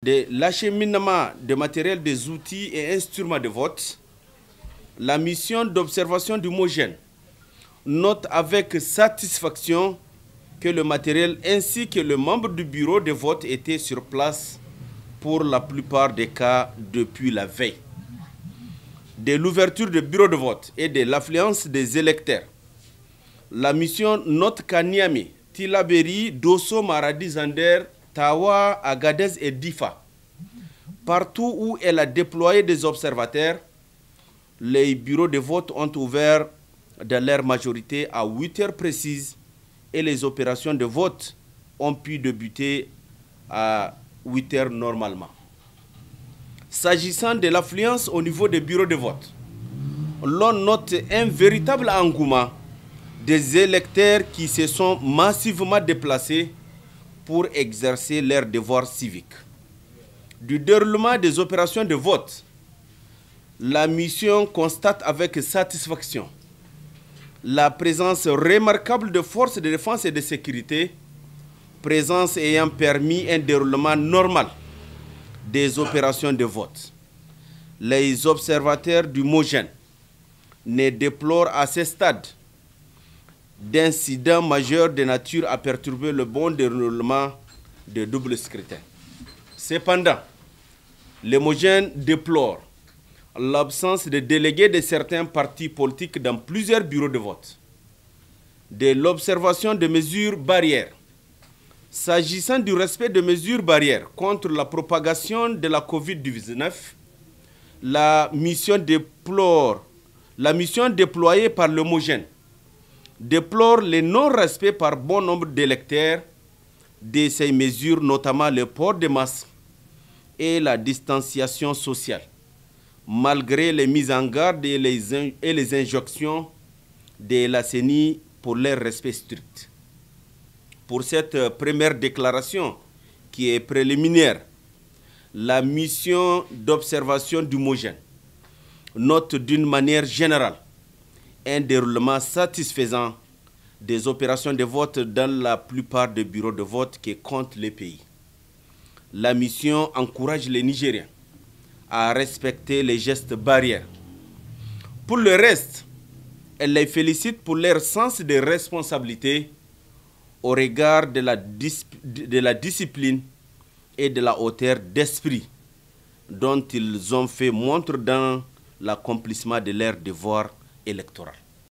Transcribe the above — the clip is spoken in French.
de l'acheminement de matériel, des outils et instruments de vote, la mission d'observation du MOJEN note avec satisfaction que le matériel ainsi que le membre du bureau de vote étaient sur place pour la plupart des cas depuis la veille. De l'ouverture du bureau de vote et de l'affluence des électeurs, la mission note qu'à Niamey, Tillabéri, Dosso, Maradi, Zander, Tawa, Agadez et Difa, partout où elle a déployé des observateurs, les bureaux de vote ont ouvert dans leur majorité à 8 heures précises et les opérations de vote ont pu débuter à 8 heures normalement. S'agissant de l'affluence au niveau des bureaux de vote, l'on note un véritable engouement des électeurs qui se sont massivement déplacés pour exercer leurs devoirs civiques. Du déroulement des opérations de vote, la mission constate avec satisfaction la présence remarquable de forces de défense et de sécurité, présence ayant permis un déroulement normal des opérations de vote. Les observateurs du MOJEN ne déplorent à ce stade d'incidents majeurs de nature à perturber le bon déroulement de double scrutin. Cependant, le MOJEN déplore l'absence de délégués de certains partis politiques dans plusieurs bureaux de vote, de l'observation de mesures barrières. S'agissant du respect de mesures barrières contre la propagation de la COVID-19, la mission déployée par le MOJEN déplore le non-respect par bon nombre d'électeurs de ces mesures, notamment le port de masques et la distanciation sociale, malgré les mises en garde et les injonctions de la CENI pour leur respect strict. Pour cette première déclaration, qui est préliminaire, la mission d'observation du MOJEN note d'une manière générale un déroulement satisfaisant des opérations de vote dans la plupart des bureaux de vote qui comptent le pays. La mission encourage les Nigériens à respecter les gestes barrières. Pour le reste, elle les félicite pour leur sens de responsabilité au regard de la discipline et de la hauteur d'esprit dont ils ont fait montre dans l'accomplissement de leur devoir électoral.